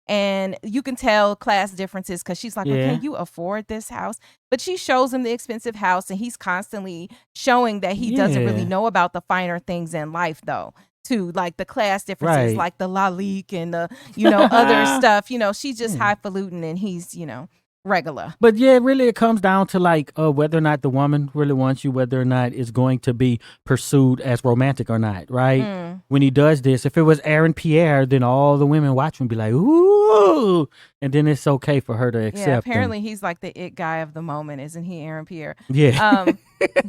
And you can tell class differences because she's like, well, Yeah. can you afford this house? But she shows him the expensive house, and he's constantly showing that he doesn't really Yeah. know about the finer things in life, though. Too, like the class differences, Right. like the lalique and the, other stuff. She's just Yeah. highfalutin and he's, regular. But yeah, really, it comes down to like whether or not the woman really wants you, whether or not it's going to be pursued as romantic or not, right? Mm. When he does this, if it was Aaron Pierre, then all the women watching would be like, ooh, and then it's okay for her to Yeah, accept him. apparently he's like the it guy of the moment, isn't he, Aaron Pierre? Yeah.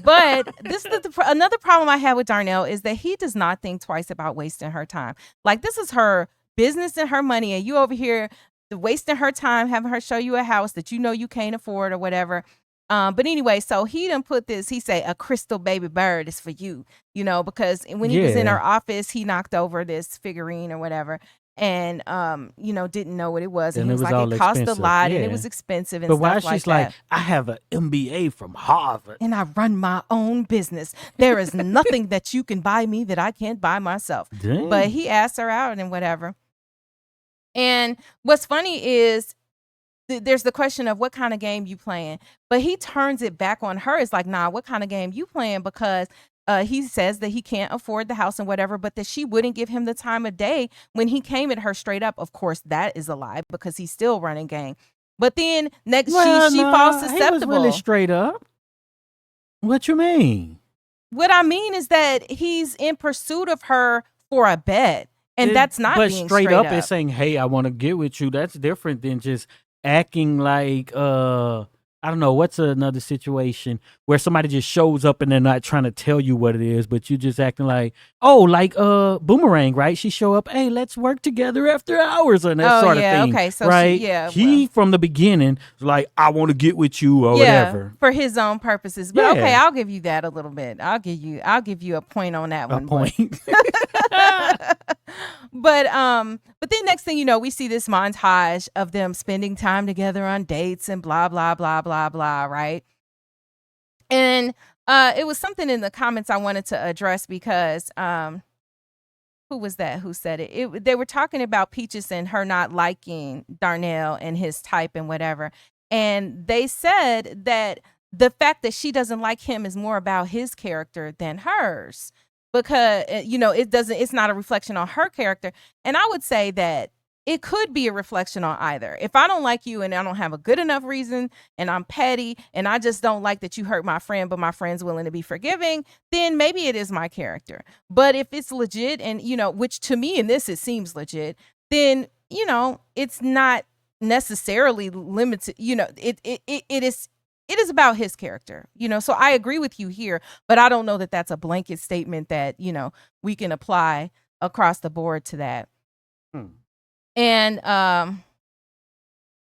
But this is another problem I have with Darnell is that he does not think twice about wasting her time. Like, this is her business and her money, and you over here wasting her time, having her show you a house that you can't afford or whatever. But anyway, so he done put this, he say, a crystal baby bird is for you, because when he was in Yeah. her office, he knocked over this figurine or whatever. And didn't know what it was, and And he it was was like, all it cost a expensive. lot, and it Yeah. was expensive and But why stuff like she's like, that. I have an MBA from Harvard. And I run my own business. There is nothing that you can buy me that I can't buy myself. Dang. But he asked her out and whatever. And what's funny is there's the question of what kind of game you playing. But he turns it back on her. It's like, nah, what kind of game you playing? Because he says that he can't afford the house and whatever, but that she wouldn't give him the time of day when he came at her straight up. Of course, that is a lie because he's still running game. But then next, she falls susceptible. He was really straight up. What you mean? What I mean is that he's in pursuit of her for a bet, and that's not but being straight up is saying, hey, I want to get with you. That's different than just acting like I don't know, what's another situation where somebody just shows up and they're not trying to tell you what it is, but you just acting like, like Boomerang, right? She show up, hey, let's work together after hours and that sort of thing. Okay, so right? He from the beginning was like, I want to get with you or whatever. For his own purposes. But okay, I'll give you that a little bit. I'll give you a point on that one. A point. But then next thing you know, we see this montage of them spending time together on dates and blah blah blah blah blah, right? And it was something in the comments I wanted to address because who was that who said it? They were talking about Peaches and her not liking Darnell and his type and whatever. And they said that the fact that she doesn't like him is more about his character than hers. Because it's not a reflection on her character. And I would say that it could be a reflection on either. If I don't like you and I don't have a good enough reason and I'm petty and I just don't like that you hurt my friend, but my friend's willing to be forgiving, then maybe it is my character. But if it's legit and, which to me in this, it seems legit, then, it's not necessarily limited. It is about his character, so I agree with you here, but I don't know that that's a blanket statement that, we can apply across the board to that. And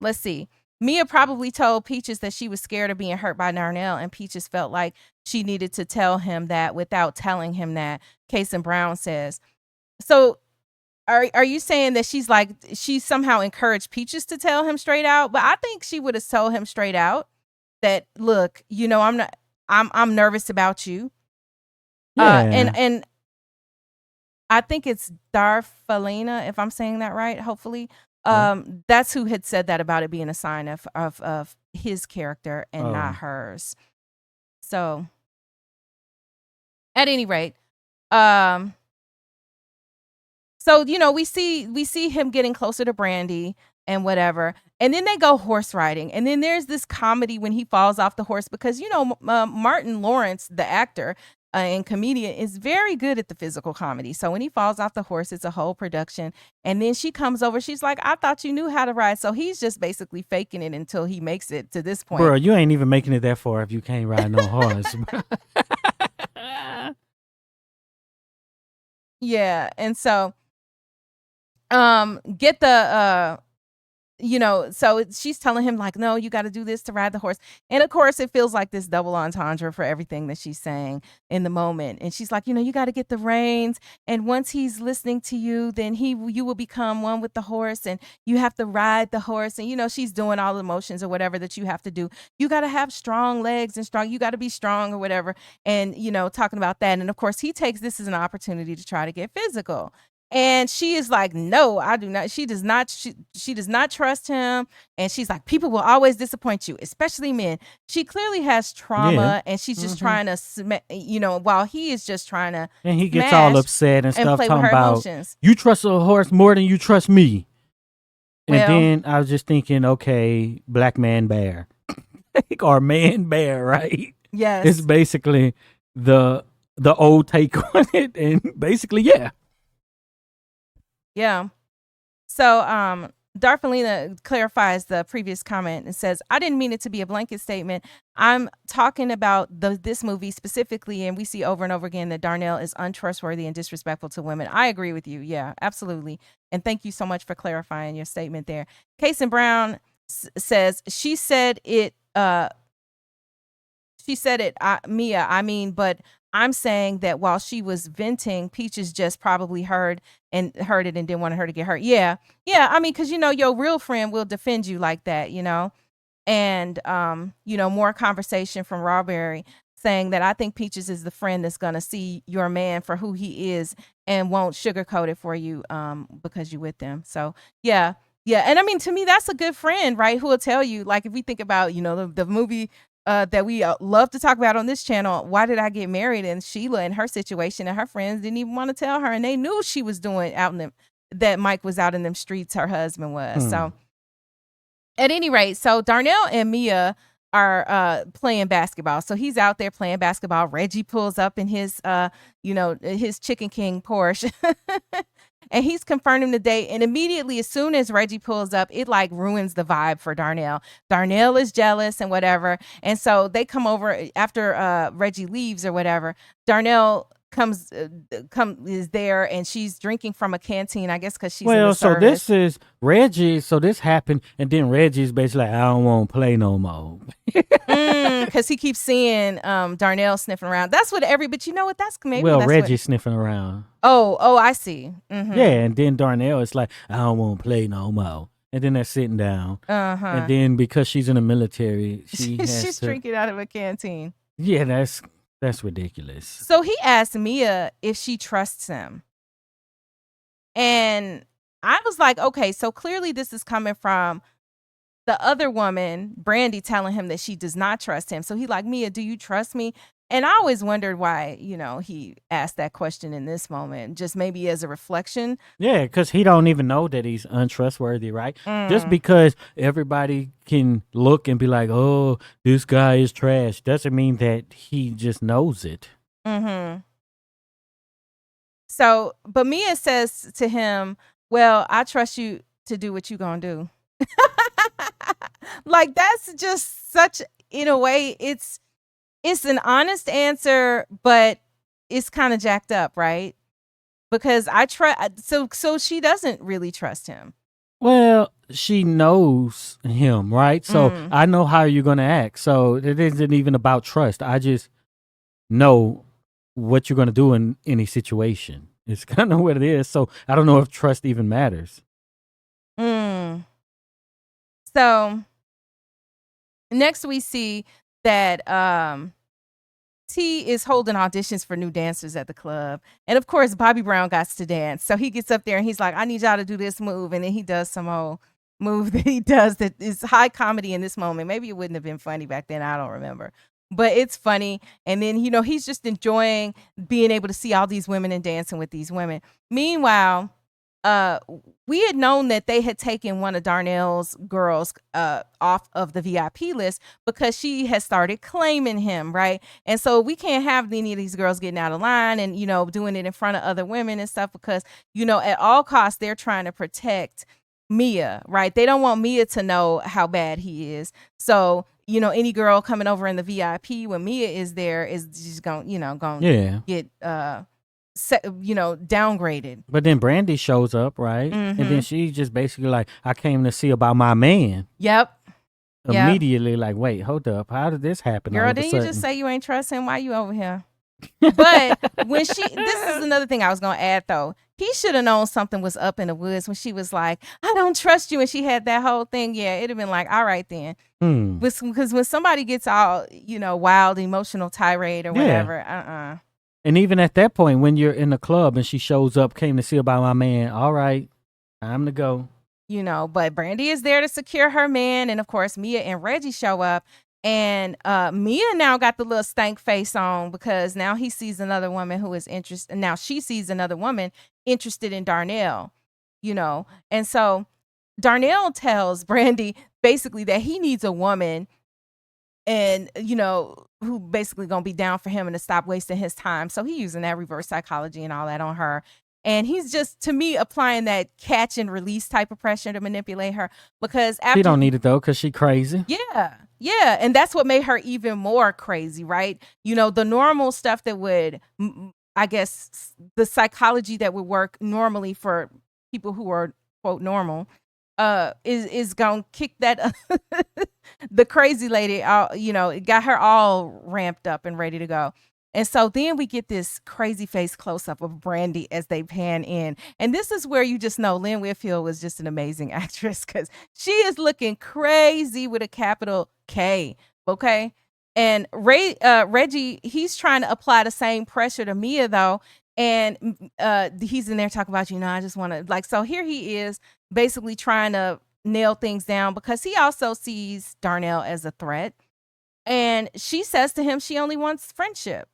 let's see. Mia probably told Peaches that she was scared of being hurt by Darnell, and Peaches felt like she needed to tell him that without telling him that, Kason Brown says. So are you saying that she somehow encouraged Peaches to tell him straight out? But I think she would have told him straight out that, look, I'm nervous about you. And I think it's Darfalina, if I'm saying that right, hopefully. That's who had said that about it being a sign of his character and not hers. So at any rate, so we see him getting closer to Brandy and whatever, and then they go horse riding, and then there's this comedy when he falls off the horse because Martin Lawrence, the actor and comedian, is very good at the physical comedy. So when he falls off the horse, it's a whole production. And then she comes over, she's like, I thought you knew how to ride. So he's just basically faking it until he makes it to this point. Bro, you ain't even making it that far if you can't ride no horse. Yeah, and so get the so she's telling him like, no, you got to do this to ride the horse. And of course it feels like this double entendre for everything that she's saying in the moment. And she's like, you got to get the reins. And once he's listening to you, then you will become one with the horse and you have to ride the horse. And, she's doing all the motions or whatever that you have to do. You got to have strong legs and you got to be strong or whatever. And, talking about that. And of course he takes this as an opportunity to try to get physical. And she is like, no, I do not. She does not. She does not trust him. And she's like, people will always disappoint you, especially men. She clearly has Yeah. trauma, and she's just Hmm. trying to, while he is just trying to And he gets all smash upset and and stuff, play with talking her about emotions. you trust a horse more than you trust me. And Well, then I was just thinking, okay, black man bear or man bear, right? It's yes, basically the old take on it, and basically, yeah. yeah. So, Darfalina clarifies the previous comment and says, I didn't mean it to be a blanket statement. I'm talking about this movie specifically, and we see over and over again that Darnell is untrustworthy and disrespectful to women. I agree with you. Yeah, absolutely. And thank you so much for clarifying your statement there. Case and Brown says, she said it, Mia, I mean, but I'm saying that while she was venting, Peaches just probably heard it and didn't want her to get hurt. Yeah. Yeah. I mean, because, your real friend will defend you like that, And, more conversation from Rawberry saying that I think Peaches is the friend that's going to see your man for who he is and won't sugarcoat it for you because you with them. So, yeah. Yeah. And I mean, to me, that's a good friend, right? Who will tell you, like, if we think about, the movie that we love to talk about on this channel, Why Did I Get Married? And Sheila and her situation, and her friends didn't even want to tell her, and they knew she was doing out in them, that Mike was out in them streets, her husband was. Hmm. So at any rate, so Darnell and Mia are playing basketball. So he's out there playing basketball. Reggie pulls up in his his Chicken King Porsche. And he's confirming the date. And immediately, as soon as Reggie pulls up, it like ruins the vibe for Darnell. Darnell is jealous and whatever. And so they come over after Reggie leaves or whatever. Darnell is there, and she's drinking from a canteen, I guess, because she's in the Well, so service. this is Reggie. So this happened, and then Reggie's basically like, I don't want to play no more. Because he keeps seeing Darnell sniffing around. That's what but you know what? That's maybe Well, that's Reggie's sniffing around. Oh, I see. Mm-hmm. Yeah, and then Darnell is like, I don't want to play no more. And then they're sitting down. Uh-huh. And then because she's in the military, she's drinking out of a canteen. Yeah, that's ridiculous. So he asked Mia if she trusts him. And I was like, okay, so clearly this is coming from the other woman, Brandy, telling him that she does not trust him. So he like, Mia, do you trust me? And I always wondered why, he asked that question in this moment, just maybe as a reflection. Yeah, because he don't even know that he's untrustworthy, right? Just because everybody can look and be like, oh, this guy is trash, doesn't mean that he just knows it. Mm-hmm. So, but Mia says to him, well, I trust you to do what you gonna do. Like, that's just such, in a way, it's an honest answer, but it's kind of jacked up, right? Because I trust, so she doesn't really trust him. Well, she knows him, right? So I know how you're going to act. So it isn't even about trust. I just know what you're going to do in any situation. It's kind of what it is. So I don't know if trust even matters. So next we see that T is holding auditions for new dancers at the club. And of course, Bobby Brown got to dance. So he gets up there and he's like, I need y'all to do this move. And then he does some old move that he does that is high comedy in this moment. Maybe it wouldn't have been funny back then. I don't remember. But it's funny. And then, he's just enjoying being able to see all these women and dancing with these women. Meanwhile, we had known that they had taken one of Darnell's girls off of the VIP list because she has started claiming him, right? And so we can't have any of these girls getting out of line and, doing it in front of other women and stuff because, at all costs, they're trying to protect Mia, right? They don't want Mia to know how bad he is. So, any girl coming over in the VIP when Mia is there is just going to get downgraded. But then Brandy shows up, right? And then she's just basically like, I came to see about my man. Yep. Immediately like, wait, hold up. How did this happen? Girl, didn't you just say you ain't trust him? Why you over here? But when this is another thing I was going to add though. He should have known something was up in the woods when she was like, I don't trust you. And she had that whole thing. Yeah, it'd have been like, all right then. Because when somebody gets all, wild, emotional tirade or whatever, And even at that point, when you're in the club and she shows up, came to see about my man. All right, time to go. But Brandy is there to secure her man. And of course, Mia and Reggie show up. And Mia now got the little stank face on because now he sees another woman who is interested. Now she sees another woman interested in Darnell. And so Darnell tells Brandy basically that he needs a woman and who basically gonna be down for him and to stop wasting his time. So he using that reverse psychology and all that on her. And he's just, to me, applying that catch and release type of pressure to manipulate her because She don't need it though, cause she crazy. yeah, and that's what made her even more crazy, right? The normal stuff that would, I guess, the psychology that would work normally for people who are quote normal, is gonna kick that the crazy lady out. It got her all ramped up and ready to go. And so then we get this crazy face close up of Brandy as they pan in. And this is where you just know Lynn Whitfield was just an amazing actress because she is looking crazy with a capital K. Okay. And Reggie, he's trying to apply the same pressure to Mia though. And he's in there talking about, I just want to so here he is basically trying to nail things down because he also sees Darnell as a threat. And she says to him she only wants friendship.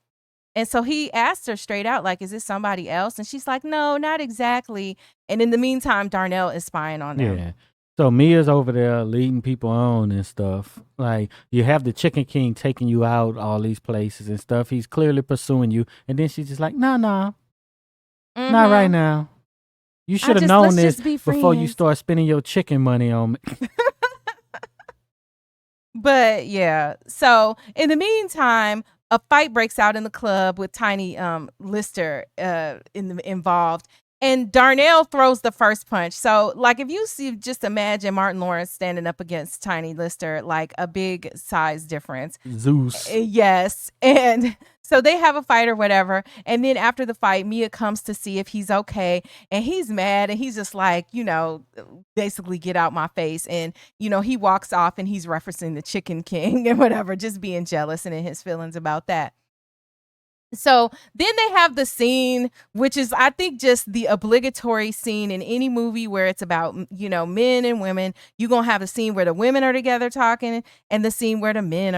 And so he asked her straight out, like, is this somebody else? And she's like, no, not exactly. And in the meantime, Darnell is spying on them. Yeah. So Mia's over there leading people on and stuff. Like, you have the Chicken King taking you out all these places and stuff. He's clearly pursuing you. And then she's just like, nah, not right now. You should have known this before you start spending your chicken money on me. But yeah, so in the meantime, a fight breaks out in the club with Tiny Lister involved. And Darnell throws the first punch. So, if you see, just imagine Martin Lawrence standing up against Tiny Lister, like a big size difference. Zeus. Yes. And so they have a fight or whatever. And then after the fight, Mia comes to see if he's okay. And he's mad. And he's just like, basically get out my face. And, he walks off and he's referencing the Chicken King and whatever, just being jealous and in his feelings about that. So then they have the scene, which is, I think, just the obligatory scene in any movie where it's about, men and women. You're going to have a scene where the women are together talking and the scene where the men are